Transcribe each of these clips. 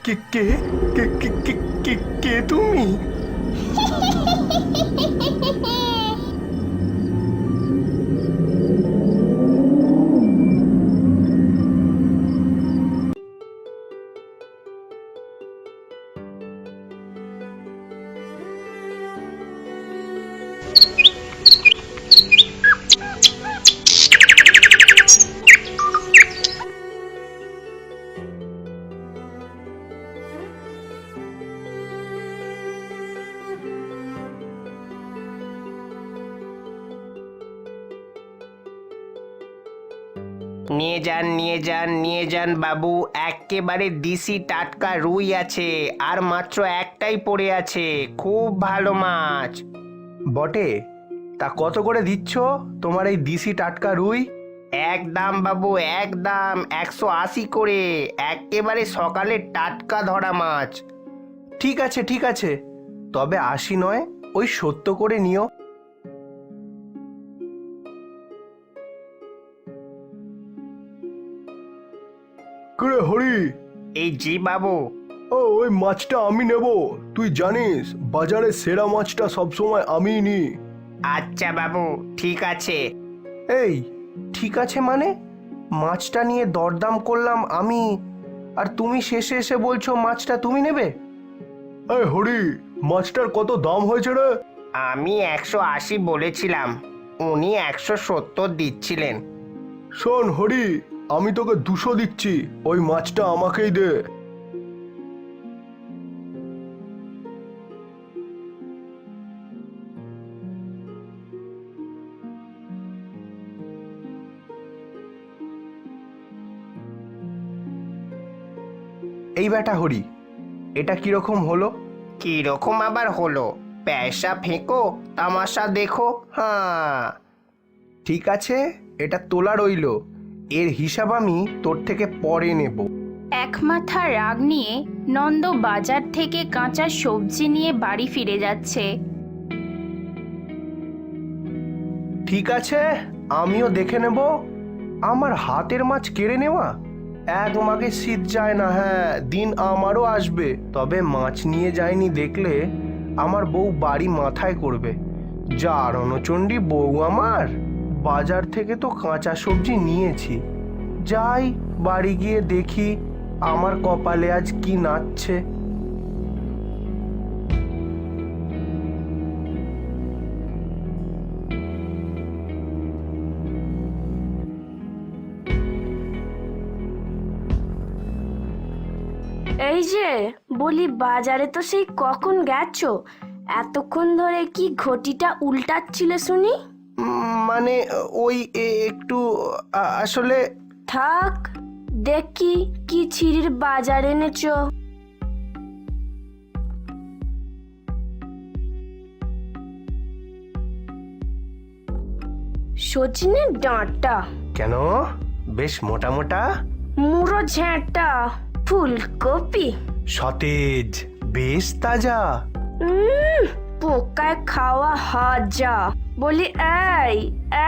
কে কে কে কে কে কে কে তুমি? নিয়ে যান বাবু, একেবারে দিশি টাটকা রুই আছে, আর মাত্র একটাই পড়ে আছে। খুব ভালো মাছ। বটে, তা কত করে দিচ্ছ তোমার এই দিশি টাটকা রুই? একদম বাবু, একদম 180 করে, একেবারে সকালে টাটকা ধরা মাছ। ঠিক আছে ঠিক আছে, তবে 80 নয়, ওই 70 করে নিও। করে হরি, এই জি বাবু। ওই মাছটা আমি নেব। তুই জানিস বাজারে সেরা মাছটা সবসময় আমিই নিই। আচ্ছা বাবু, ঠিক আছে। এই ঠিক আছে মানে? মাছটা নিয়ে দরদাম করলাম আমি, আর তুমি শেষে এসে বলছো মাছটা তুমি নেবে? এই হরি, মাছটার কত দাম হয়েছে রে? আমি 180 বলেছিলাম, উনি 170 দিচ্ছিলেন। শোন হরি, আমি তোকে 200 দিচ্ছি, ওই মাছটা আমাকেই দে। এই বেটা হরি, এটা কিরকম হলো? কিরকম আবার হলো? পয়সা ফেঁকো, তামাশা দেখো। হ্যাঁ, ঠিক আছে, এটা তোলা রইলো, এর হিসাব আমি তোর থেকে পরে নেব। এক মাথা রাগ নিয়ে নন্দ বাজার থেকে কাঁচা সবজি নিয়ে বাড়ি ফিরে যাচ্ছে। ঠিক আছে, আমিও দেখে নেব। আমার হাতের মাছ কেড়ে নেওয়া, এক মাগে শীত যায় না। হ্যাঁ, দিন আমারও আসবে, তবে মাছ নিয়ে যায়নি দেখলে আমার বউ বাড়ি মাথায় করবে। যা রণচণ্ডী বউ আমার, বাজার থেকে তো কাঁচা সবজি নিয়েছি। যাই বাড়ি গিয়ে দেখি আমার কপালে আজ কি নাচছে। এই যে বলি, বাজারে তো সেই কখন গেছো? এতক্ষণ ধরে কি ঘটিটা উল্টাচ্ছিলে শুনি? মানে ওই একটু আসলে। থাক, দেখি কি ছিঁড়ির বাজার এনেছো। সজনের ডাঁটা। কেন, বেশ মোটা মোটা। মুড়ো ঝ্যাঁটা। ফুলকপি। সতেজ, বেশ তাজা। পোকায় খাওয়া হাজা। বলি, এই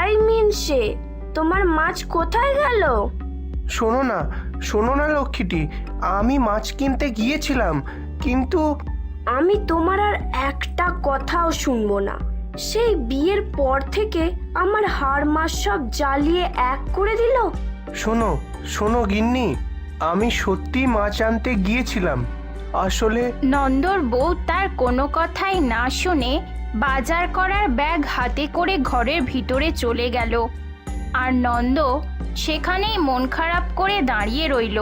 এই মিনসে, তোমার মাছ কোথায় গেল? শোনো না লক্ষ্মীটি, আমি মাছ কিনতে গিয়েছিলাম, কিন্তু আমি তোমার আর একটা কথাও শুনবো না। সেই বিয়ের পর থেকে আমার হাড় মাস সব জ্বালিয়ে এক করে দিল। শোনো গিন্নি, আমি সত্যি মাছ আনতে গিয়েছিলাম, আসলে। নন্দর বউ তার কোনো কথাই না শুনে বাজার করার ব্যাগ হাতে করে ঘরের ভিতরে চলে গেল, আর নন্দ সেখানেই মন খারাপ করে দাঁড়িয়ে রইল।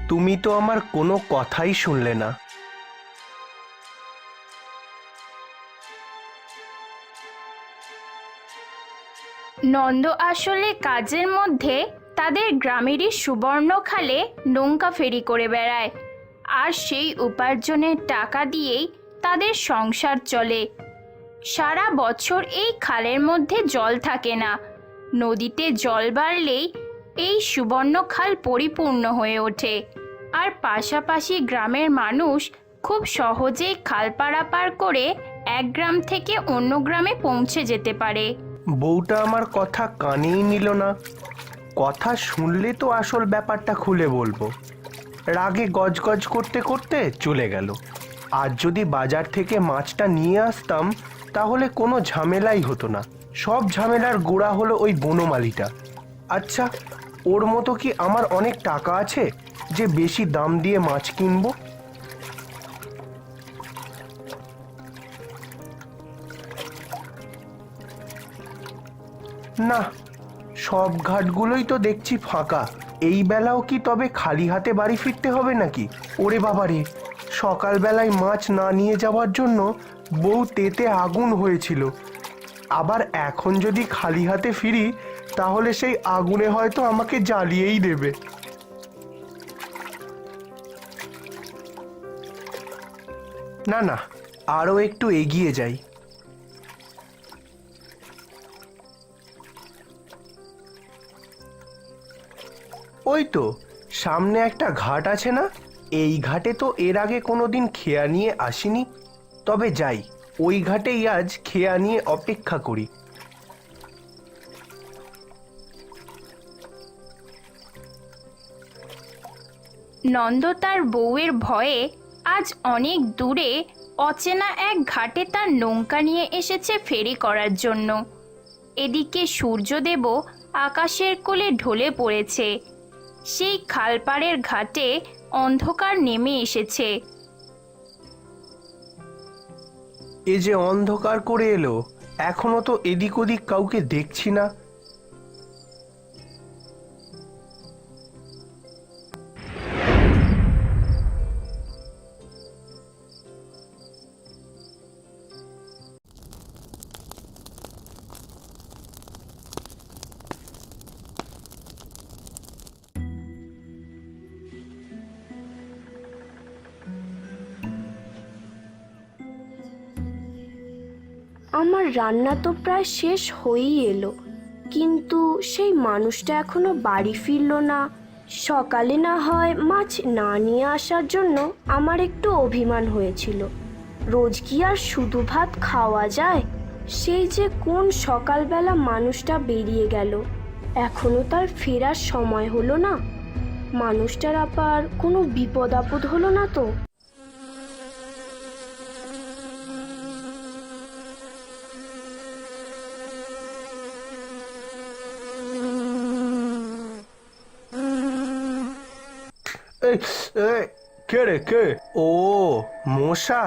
তুমি তো আমার কোনো কথাই শুনলে না। নন্দ আসলে কাজের মধ্যে তাদের গ্রামেরই সুবর্ণখালে নৌকা ফেরি করে বেড়ায়, আর সেই উপার্জনের টাকা দিয়েই তাদের সংসার চলে। সারা বছর এই খালের মধ্যে জল থাকে না, নদীতে জল বাড়লেই এই সুবর্ণখাল পরিপূর্ণ হয়ে ওঠে, আর পাশাপাশি গ্রামের মানুষ খুব সহজেই খাল পারাপার করে এক গ্রাম থেকে অন্য গ্রামে পৌঁছে যেতে পারে। বউটা আমার কথা কানেই নিল না। কথা শুনলে তো আসল ব্যাপারটা খুলে বলবো। রাগে গজগজ করতে করতে চলে গেল। আর যদি বাজার থেকে মাছটা নিয়ে আসতাম তাহলে কোনো ঝামেলাই হতো না। সব ঝামেলার গোড়া হলো ওই বনমালীটা। আচ্ছা, ওর মতো কি আমার অনেক টাকা আছে যে বেশি দাম দিয়ে মাছ কিনবো? না, সব ঘাটগুলোই তো দেখছি ফাঁকা। এই বেলাও কি তবে খালি হাতে বাড়ি ফিরতে হবে নাকি? ওরে বাবারে, সকালবেলায় মাছ না নিয়ে যাওয়ার জন্য বউ তেতে আগুন হয়েছিল। আবার এখন যদি খালি হাতে ফিরি তাহলে সেই আগুনে হয়তো আমাকে জ্বালিয়েই দেবে। না না, আরও একটু এগিয়ে যাই। ওই তো সামনে একটা ঘাট আছে না? এই ঘাটে তো এর আগে কোনোদিন খেয়া নিয়ে আসিনি। তবে যাই, ওই ঘাটেই আজ খেয়া নিয়ে অপেক্ষা করি। নন্দ তার বউয়ের ভয়ে আজ অনেক দূরে অচেনা এক ঘাটে তার নৌকা নিয়ে এসেছে ফেরি করার জন্য। এদিকে সূর্যদেবও আকাশের কোলে ঢলে পড়েছে। সেই খালপাড়ের ঘাটে অন্ধকার নেমে এসেছে। এ যে অন্ধকার করে এলো, এখনো তো এদিক ওদিক কাউকে দেখছি না। আমার রান্না তো প্রায় শেষ হয়েই এলো, কিন্তু সেই মানুষটা এখনো বাড়ি ফিরলো না। সকালে না হয় মাছ না নিয়ে আসার জন্য আমার একটু অভিমান হয়েছিল। রোজ কি আর শুধু ভাত খাওয়া যায়? সেই যে কোন সকালবেলা মানুষটা বেরিয়ে গেল, এখনো তার ফেরার সময় হলো না। মানুষটার আবার কোনো বিপদ আপদ হলো না তো? কে রে কে? ও মশা,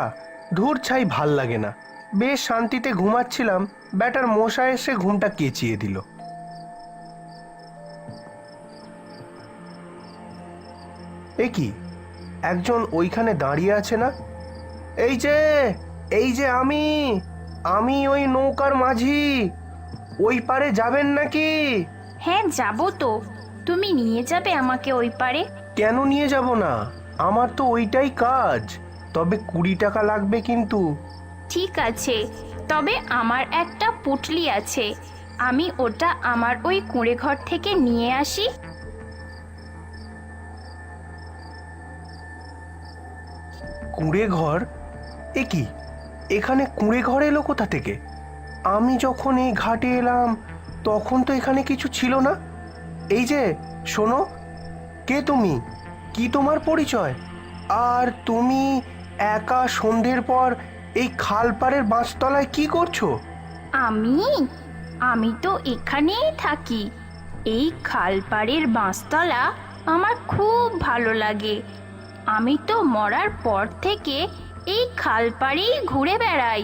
ধুর ছাই, ভাল লাগে না। বেশ শান্তিতে ঘুমাচ্ছিলাম, ব্যাটার মশা এসে ঘুমটা কেচিয়ে দিল। এ কি, একজন ওইখানে দাঁড়িয়ে আছে না? এই যে আমি ওই নৌকার মাঝি। ওই পারে যাবেন নাকি? হ্যাঁ, যাব তো। তুমি নিয়ে যাবে আমাকে ওই পারে? কেন নিয়ে যাব না, আমার তো ওইটাই কাজ। তবে 20 টাকা লাগবে কিন্তু। ঠিক আছে, তবে আমার একটা পুটলি আছে, আমি ওটা আমার ওই কুঁড়ে ঘর থেকে নিয়ে আসি। কুঁড়ে ঘর? এ কি, এখানে কুঁড়ে ঘর এলো কোথা থেকে? আমি যখন এই ঘাটে এলাম তখন তো এখানে কিছু ছিল না। এই যে শোনো, কে তুমি? কি তোমার পরিচয়? আর তুমি একা সন্ধ্যের পর এই খালপাড়ের বাঁশতলায় কি করছো? আমি তো এখানেই থাকি। এই খালপাড়ের বাঁশতলা আমার খুব ভালো লাগে। আমি তো মরার পর থেকে এই খালপাড়েই ঘুরে বেড়াই।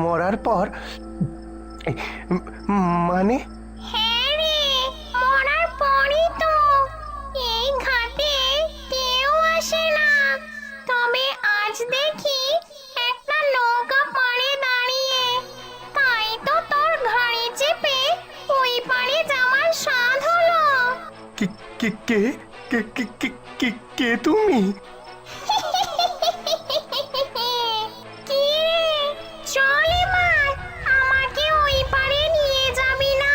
মরার পর? মানে? হ্যাঁ রে, মরার পরই তো। এই ঘাটে কেউ আসে না, তবে আজ দেখি একটা নৌকা পাড়ে দাঁড়িয়ে। তাই তো তোর ঘাড়ে চেপে ওই পাড়ে যাওয়ার স্বাদ হলো। কে কে কে কে কে কে কে কে তুমি? কি রে, চল এবার, আমাকে ওই পাড়ে নিয়ে যাবি না?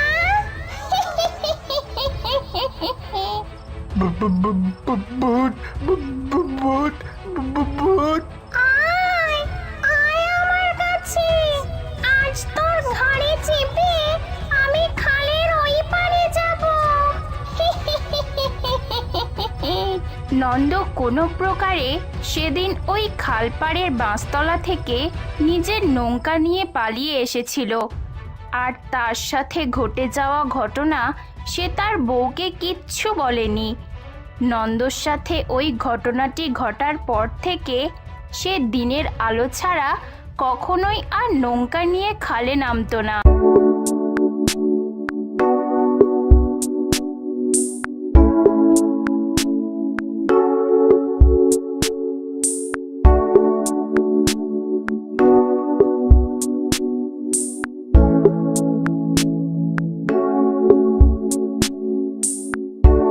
ভূত ভূত ভূত। আয় আয় আমার কাছে, আজ তোর ঘাড়ে চেপে আমি খালের ওই পাড়ে যাব। নন্দ কোনো প্রকারে সেদিন ওই খালপাড়ের বাঁশতলা থেকে নিজের নৌকা নিয়ে পালিয়ে এসেছিল। আর তার সাথে ঘটে যাওয়া ঘটনা সে তার বউকে কিচ্ছু বলেনি। নন্দর সাথে ওই ঘটনাটি ঘটার পর থেকে সে দিনের আলো ছাড়া কখনোই আর নৌকা নিয়ে খালে নামতো না।